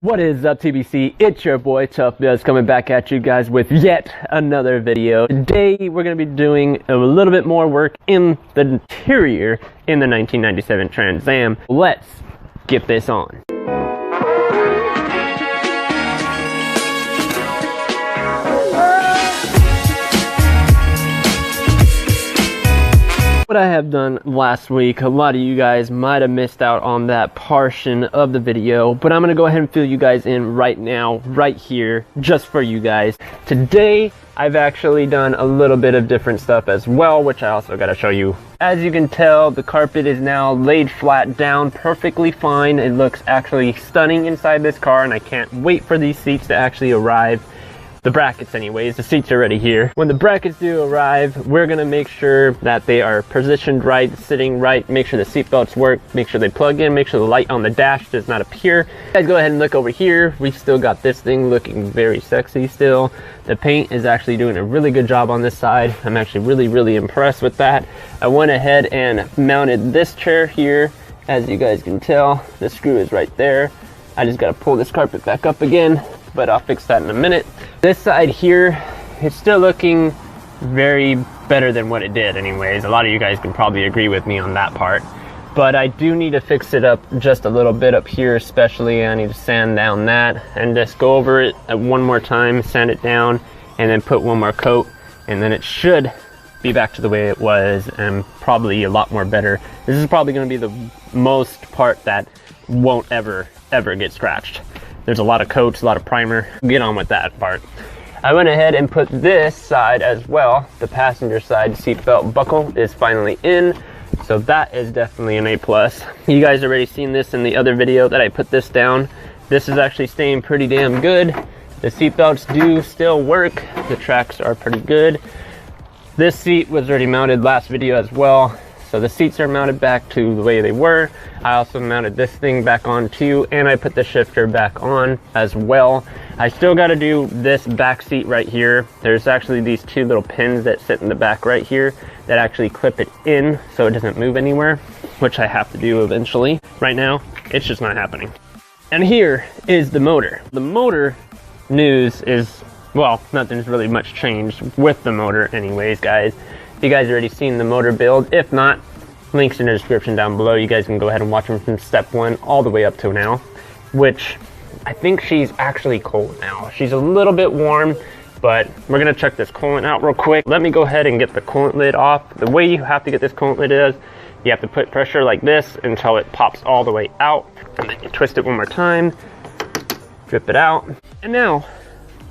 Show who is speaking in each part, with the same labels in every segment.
Speaker 1: What is up, TBC? It's your boy Tough Biz coming back at you guys with yet another video. Today we're going to be doing a little bit more work in the interior in the 1997 Trans Am. Let's get this on. What I have done last week, a lot of you guys might have missed out on that portion of the video, but I'm going to go ahead and fill you guys in right now, right here, just for you guys. Today, I've actually done a little bit of different stuff as well, which I also got to show you. As you can tell, the carpet is now laid flat down perfectly fine. It looks actually stunning inside this car, and I can't wait for these seats to actually arrive. The brackets anyways, the seats are already here. When the brackets do arrive, we're gonna make sure that they are positioned right, sitting right, make sure the seat belts work, make sure they plug in, make sure the light on the dash does not appear. Guys, go ahead and look over here. We've still got this thing looking very sexy still. The paint is actually doing a really good job on this side. I'm actually really impressed with that. I went ahead and mounted this chair here. As you guys can tell, the screw is right there. I just gotta pull this carpet back up again, but I'll fix that in a minute. This side here, it's still looking very better than what it did anyways. A lot of you guys can probably agree with me on that part. But I do need to fix it up just a little bit up here especially. I need to sand down that and just go over it one more time, sand it down, and then put one more coat. And then it should be back to the way it was and probably a lot more better. This is probably gonna be the most part that won't ever get scratched. There's a lot of coats, a lot of primer. Get on with that part. I went ahead and put this side as well. The passenger side seatbelt buckle is finally in. So that is definitely an A+. You guys already seen this in the other video that I put this down. This is actually staying pretty damn good. The seatbelts do still work. The tracks are pretty good. This seat was already mounted last video as well. So the seats are mounted back to the way they were. I also mounted this thing back on too, and I put the shifter back on as well. I still got to do this back seat right here. There's actually these two little pins that sit in the back right here that actually clip it in so it doesn't move anywhere, which I have to do eventually. Right now, it's just not happening. And here is the motor. The motor news is, well, nothing's really much changed with the motor anyways, guys. You guys already seen the motor build. If not, links in the description down below. You guys can go ahead and watch them from step 1 all the way up to now, which I think she's actually cold now. She's a little bit warm, but we're gonna check this coolant out real quick. Let me go ahead and get the coolant lid off. The way you have to get this coolant lid is you have to put pressure like this until it pops all the way out, and then you twist it one more time, drip it out. And now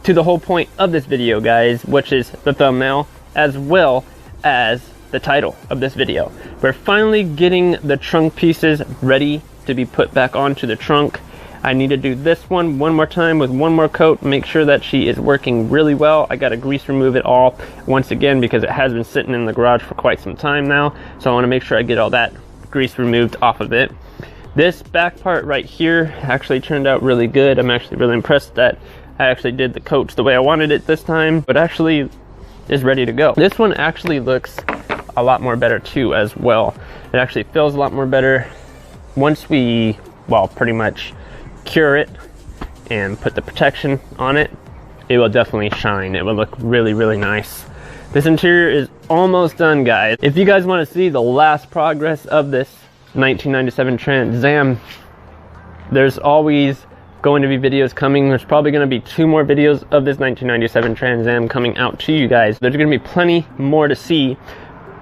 Speaker 1: to the whole point of this video, guys, which is the thumbnail as well as the title of this video. We're finally getting the trunk pieces ready to be put back onto the trunk. I need to do this one more time with one more coat, make sure that she is working really well. I got to grease remove it all once again because it has been sitting in the garage for quite some time now, so I want to make sure I get all that grease removed off of it. This back part right here actually turned out really good. I'm actually really impressed that I actually did the coats the way I wanted it this time, but actually is ready to go. This one actually looks a lot more better too as well. It actually feels a lot more better once we, well, pretty much cure it and put the protection on it. It will definitely shine. It will look really nice. This interior is almost done, guys. If you guys want to see the last progress of this 1997 Trans Am, there's always going to be videos coming. There's probably going to be 2 more videos of this 1997 Trans Am coming out to you guys. There's going to be plenty more to see,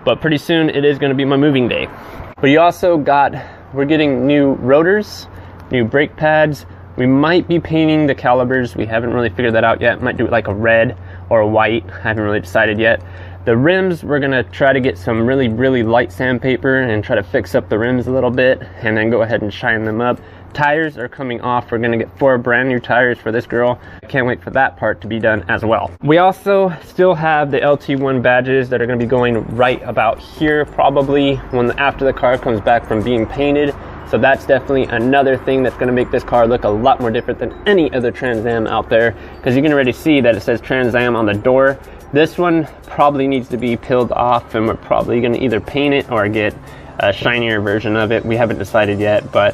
Speaker 1: but pretty soon it is going to be my moving day. But you also we're getting new rotors, new brake pads. We might be painting the calipers. We haven't really figured that out yet. Might do it like a red or a white. I haven't really decided yet. The rims, we're going to try to get some really light sandpaper and try to fix up the rims a little bit and then go ahead and shine them up. Tires are coming off. We're gonna get 4 brand new tires for this girl. I can't wait for that part to be done as well. We also still have the LT1 badges that are gonna be going right about here probably after the car comes back from being painted. So that's definitely another thing that's gonna make this car look a lot more different than any other Trans Am out there, because you can already see that it says Trans Am on the door. This one probably needs to be peeled off, and we're probably gonna either paint it or get a shinier version of it. We haven't decided yet, but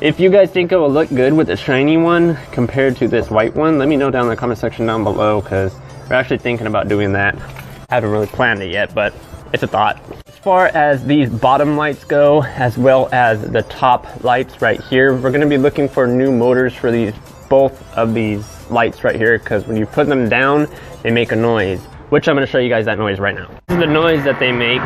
Speaker 1: If you guys think it will look good with the shiny one compared to this white one, let me know down in the comment section down below, because we're actually thinking about doing that. Haven't really planned it yet, but it's a thought. As far as these bottom lights go, as well as the top lights right here, we're going to be looking for new motors for both of these lights right here, because when you put them down, they make a noise, which I'm going to show you guys that noise right now. This is the noise that they make.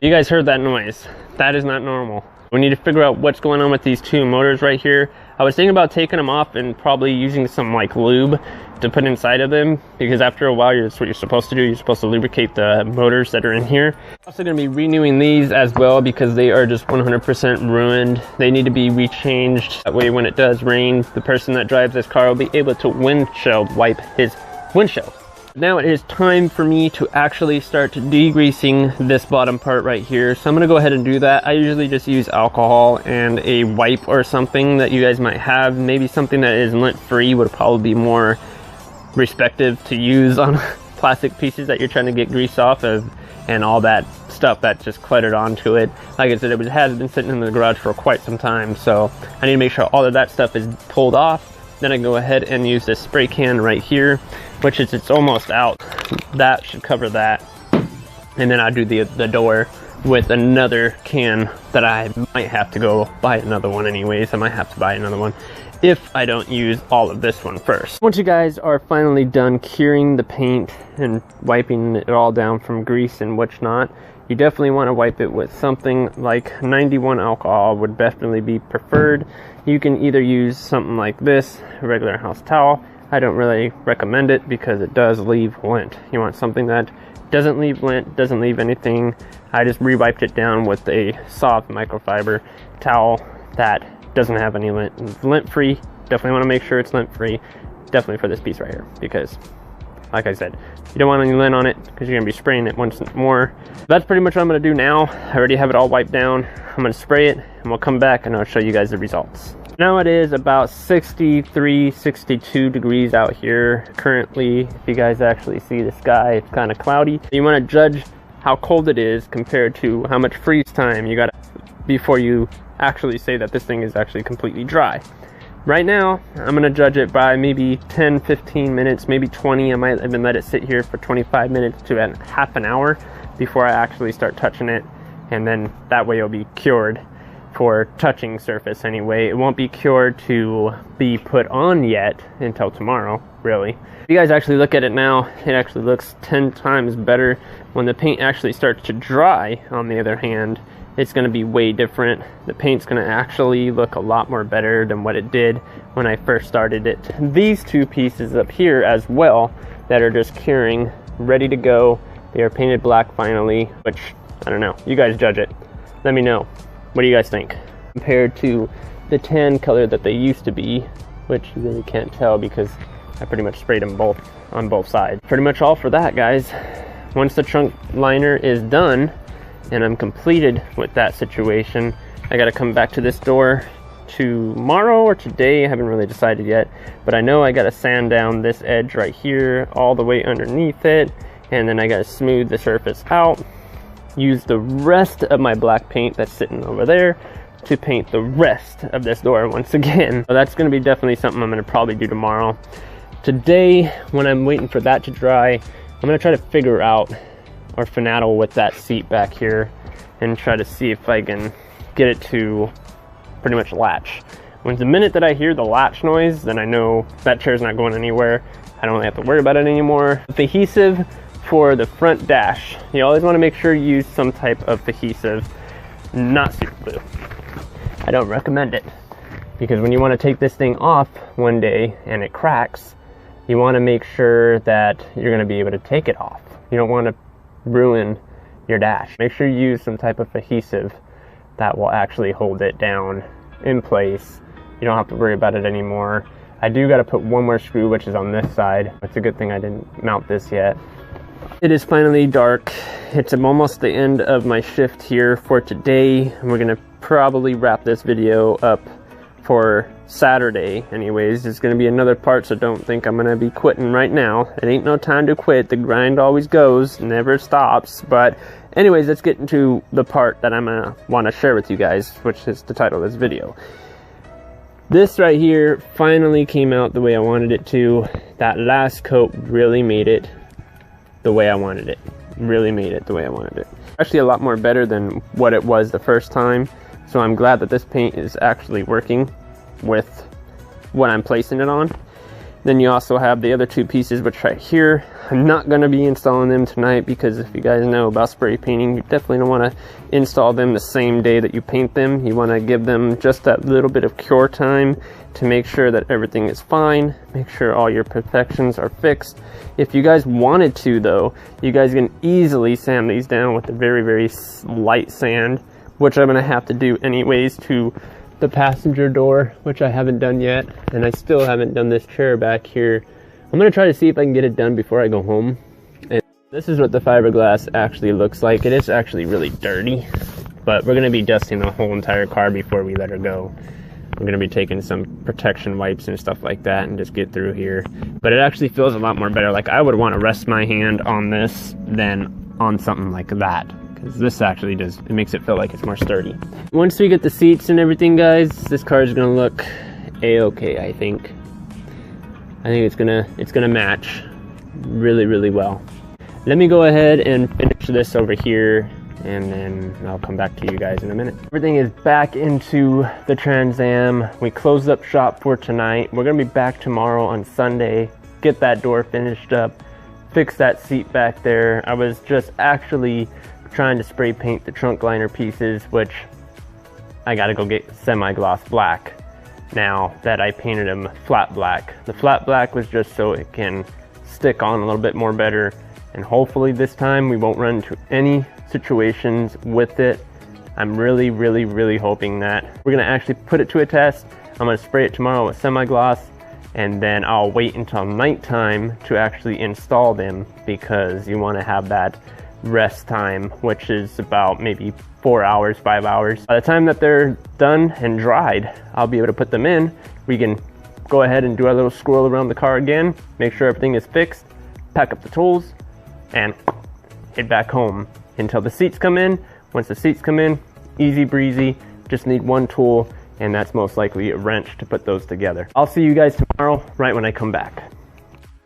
Speaker 1: You guys heard that noise. That is not normal. We need to figure out what's going on with these two motors right here. I was thinking about taking them off and probably using some like lube to put inside of them, because after a while, that's what you're supposed to do. You're supposed to lubricate the motors that are in here. Also going to be renewing these as well, because they are just 100% ruined. They need to be rechanged. That way when it does rain, the person that drives this car will be able to windshield wipe his windshield. Now it is time for me to actually start degreasing this bottom part right here. So I'm going to go ahead and do that. I usually just use alcohol and a wipe or something that you guys might have. Maybe something that is lint free would probably be more respective to use on plastic pieces that you're trying to get grease off of, and all that stuff that just cluttered onto it. Like I said, it has been sitting in the garage for quite some time, so I need to make sure all of that stuff is pulled off. Then I go ahead and use this spray can right here, which is, it's almost out. That should cover that. And then I do the door with another can that I might have to go buy another one anyways. I might have to buy another one if I don't use all of this one first. Once you guys are finally done curing the paint and wiping it all down from grease and whatnot, you definitely want to wipe it with something like 91 alcohol would definitely be preferred. You can either use something like this, a regular house towel. I don't really recommend it because it does leave lint. You want something that doesn't leave lint, doesn't leave anything. I just re-wiped it down with a soft microfiber towel that doesn't have any lint. It's lint-free. Definitely want to make sure it's lint-free. Definitely for this piece right here, because like I said, you don't want any lint on it because you're going to be spraying it once more. That's pretty much what I'm going to do now. I already have it all wiped down. I'm going to spray it and we'll come back and I'll show you guys the results. Now it is about 63, 62 degrees out here currently. If you guys actually see the sky, it's kind of cloudy. You want to judge how cold it is compared to how much freeze time you got before you actually say that this thing is actually completely dry. Right now, I'm going to judge it by maybe 10, 15 minutes, maybe 20. I might even let it sit here for 25 minutes to half an hour before I actually start touching it. And then that way it'll be cured for touching surface anyway. It won't be cured to be put on yet until tomorrow, really. If you guys actually look at it now, it actually looks 10 times better. When the paint actually starts to dry, on the other hand, it's going to be way different. The paint's going to actually look a lot more better than what it did when I first started it. These two pieces up here as well that are just curing, ready to go. They are painted black finally, which, I don't know. You guys judge it. Let me know. What do you guys think? Compared to the tan color that they used to be, which you really can't tell because I pretty much sprayed them both on both sides. Pretty much all for that, guys. Once the trunk liner is done, and I'm completed with that situation, I gotta come back to this door tomorrow or today. I haven't really decided yet, but I know I gotta sand down this edge right here all the way underneath it, and then I gotta smooth the surface out, use the rest of my black paint that's sitting over there to paint the rest of this door once again. So that's gonna be definitely something I'm gonna probably do tomorrow. Today, when I'm waiting for that to dry, I'm gonna try to figure out or finagle with that seat back here and try to see if I can get it to pretty much latch. When the minute that I hear the latch noise, then I know that chair's not going anywhere. I don't really have to worry about it anymore. The adhesive for the front dash, you always want to make sure you use some type of adhesive, not super glue. I don't recommend it, because when you want to take this thing off one day and it cracks, you want to make sure that you're going to be able to take it off. You don't want to ruin your dash. Make sure you use some type of adhesive that will actually hold it down in place. You don't have to worry about it anymore. I do got to put one more screw, which is on this side. It's a good thing I didn't mount this yet. It is finally dark. It's almost the end of my shift here for today. We're gonna probably wrap this video up for Saturday anyways. There's gonna be another part, so don't think I'm gonna be quitting right now. It ain't no time to quit. The grind always goes, never stops, but Anyways, let's get into the part that I'm gonna want to share with you guys, which is the title of this video. This right here finally came out the way I wanted it to. That last coat really made it the way I wanted it. Really made it the way I wanted it. Actually a lot more better than what it was the first time. So I'm glad that this paint is actually working with what I'm placing it on. Then you also have the other two pieces, which right here, I'm not going to be installing them tonight because if you guys know about spray painting, you definitely don't want to install them the same day that you paint them. You want to give them just that little bit of cure time to make sure that everything is fine, make sure all your imperfections are fixed. If you guys wanted to though, you guys can easily sand these down with a very, very light sand, which I'm going to have to do anyways to the passenger door, which I haven't done yet, and I still haven't done this chair back here. I'm gonna try to see if I can get it done before I go home. And this is what the fiberglass actually looks like. It is actually really dirty, but we're gonna be dusting the whole entire car before we let her go. We're gonna be taking some protection wipes and stuff like that and just get through here. But it actually feels a lot more better. Like I would want to rest my hand on this than on something like that. This actually does, it makes it feel like it's more sturdy. Once we get the seats and everything, guys, this car is gonna look a-okay, I think. I think it's gonna match really, really well. Let me go ahead and finish this over here, and then I'll come back to you guys in a minute. Everything is back into the Trans Am. We closed up shop for tonight. We're gonna be back tomorrow on Sunday, get that door finished up, fix that seat back there. I was just actually trying to spray paint the trunk liner pieces, which I gotta go get semi-gloss black now that I painted them flat black. The flat black was just so it can stick on a little bit more better, and hopefully this time we won't run into any situations with it. I'm really, really, really hoping that. We're gonna actually put it to a test. I'm gonna spray it tomorrow with semi-gloss, and then I'll wait until nighttime to actually install them, because you wanna have that rest time, which is about maybe 4 hours, 5 hours. By the time that they're done and dried, I'll be able to put them in. We can go ahead and do our little swirl around the car again, make sure everything is fixed, pack up the tools, and head back home until the seats come in. Once the seats come in, easy breezy, just need one tool, and that's most likely a wrench to put those together. I'll see you guys tomorrow right when I come back.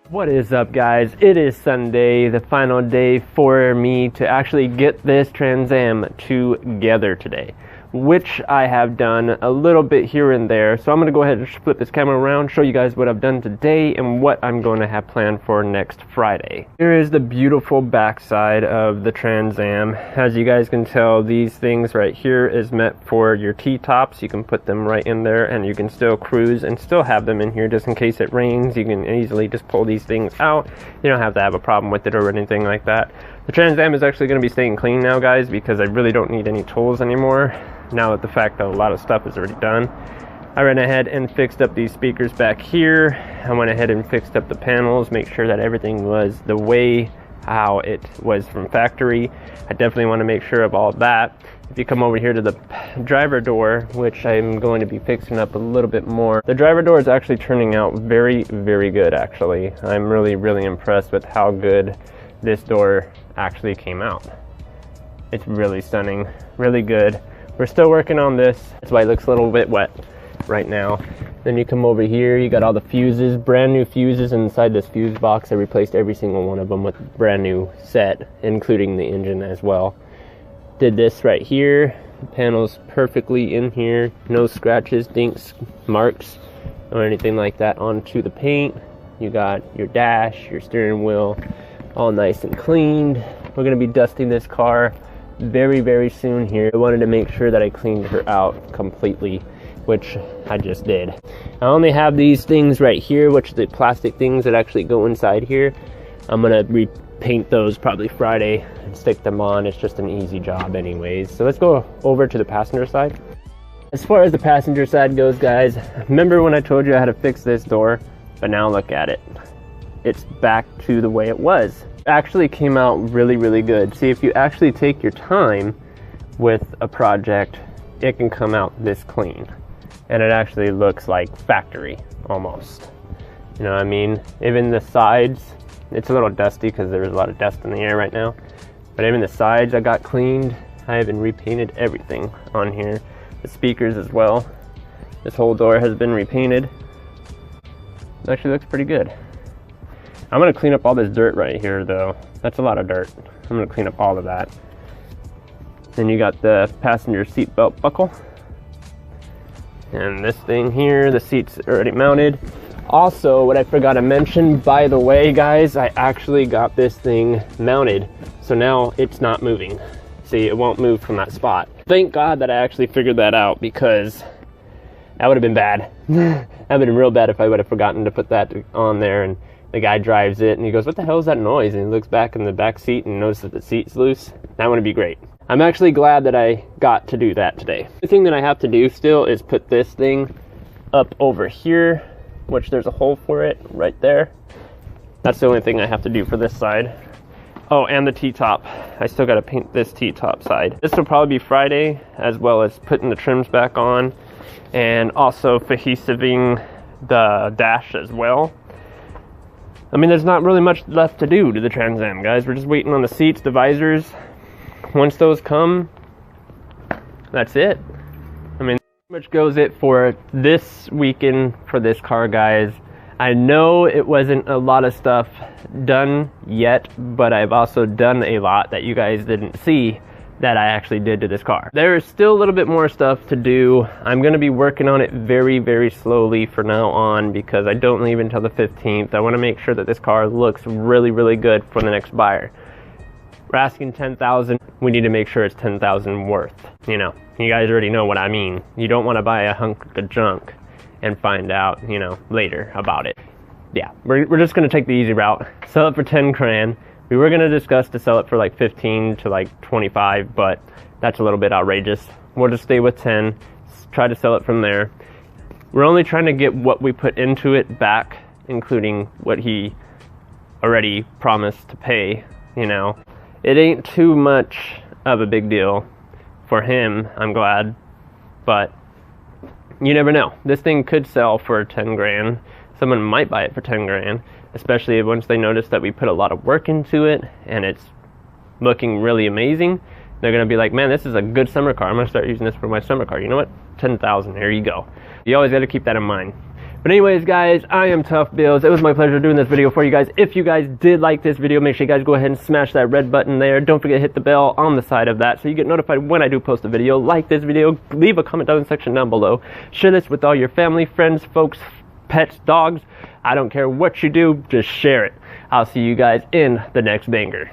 Speaker 1: What is up, guys? It is Sunday, the final day for me to actually get this Trans Am together today, which I have done a little bit here and there. So I'm going to go ahead and flip this camera around, show you guys what I've done today and what I'm going to have planned for next Friday. Here is the beautiful backside of the Trans Am. As you guys can tell, these things right here is meant for your T-tops. You can put them right in there and you can still cruise and still have them in here just in case it rains. You can easily just pull these things out. You don't have to have a problem with it or anything like that. The Trans Am is actually going to be staying clean now, guys, because I really don't need any tools anymore. Now that the fact that a lot of stuff is already done, I ran ahead and fixed up these speakers back here. I went ahead and fixed up the panels, make sure that everything was the way how it was from factory. I definitely want to make sure of all of that. If you come over here to the driver door, which I'm going to be fixing up a little bit more, the driver door is actually turning out very, very good, actually. I'm really, really impressed with how good this door actually came out. It's really stunning, really good. We're still working on this. That's why it looks a little bit wet right now. Then you come over here, you got all the fuses, brand new fuses inside this fuse box. I replaced every single one of them with a brand new set, including the engine as well. Did this right here. The panel's perfectly in here. No scratches, dinks, marks, or anything like that onto the paint. You got your dash, your steering wheel, all nice and cleaned. We're gonna be dusting this car very, very soon here. I wanted to make sure that I cleaned her out completely, which I just did. I only have these things right here, which are the plastic things that actually go inside here. I'm gonna repaint those probably Friday and stick them on. It's just an easy job anyways. So let's go over to the passenger side. As far as the passenger side goes, guys, remember when I told you I had to fix this door? But now look at it. It's back to the way it was. Actually came out really, really good. See, if you actually take your time with a project, it can come out this clean, and it actually looks like factory almost. You know what I mean? Even the sides, it's a little dusty because there's a lot of dust in the air right now, But even the sides I got cleaned. I even repainted everything on here. The speakers as well. This whole door has been repainted. It actually looks pretty good. I'm gonna clean up all this dirt right here though. That's a lot of dirt. I'm gonna clean up all of that. Then you got the passenger seat belt buckle. And this thing here, the seat's already mounted. Also, what I forgot to mention, by the way, guys, I actually got this thing mounted. So now it's not moving. See, it won't move from that spot. Thank God that I actually figured that out, because that would have been bad. That would have been real bad if I would have forgotten to put that on there, and the guy drives it and he goes, what the hell is that noise? And he looks back in the back seat and notices that the seat's loose. That wouldn't be great. I'm actually glad that I got to do that today. The thing that I have to do still is put this thing up over here, which there's a hole for it right there. That's the only thing I have to do for this side. Oh, and the T-top. I still got to paint this T-top side. This will probably be Friday, as well as putting the trims back on and also adhesiving the dash as well. I mean, there's not really much left to do to the Trans Am, guys. We're just waiting on the seats, the visors. Once those come, that's it. I mean, pretty much goes it for this weekend for this car, guys. I know it wasn't a lot of stuff done yet, but I've also done a lot that you guys didn't see that I actually did to this car. There is still a little bit more stuff to do. I'm going to be working on it very, very slowly from now on, because I don't leave until the 15th. I want to make sure that this car looks really, really good for the next buyer. We're asking $10,000. We need to make sure it's $10,000 worth. You know, you guys already know what I mean. You don't want to buy a hunk of junk and find out, you know, later about it. Yeah, we're just going to take the easy route. Sell it for 10 grand. We were going to discuss to sell it for like 15 to like 25, but that's a little bit outrageous. We'll just stay with 10, try to sell it from there. We're only trying to get what we put into it back, including what he already promised to pay, you know. It ain't too much of a big deal for him, I'm glad, but you never know. This thing could sell for 10 grand. Someone might buy it for 10 grand, especially once they notice that we put a lot of work into it and it's looking really amazing. They're gonna be like, man, this is a good summer car. I'm gonna start using this for my summer car. You know what? 10,000, here you go. You always gotta keep that in mind. But anyways, guys, I am Tough Bills. It was my pleasure doing this video for you guys. If you guys did like this video, make sure you guys go ahead and smash that red button there. Don't forget to hit the bell on the side of that so you get notified when I do post a video. Like this video, leave a comment down in the section down below. Share this with all your family, friends, folks, pets, dogs. I don't care what you do, just share it. I'll see you guys in the next banger.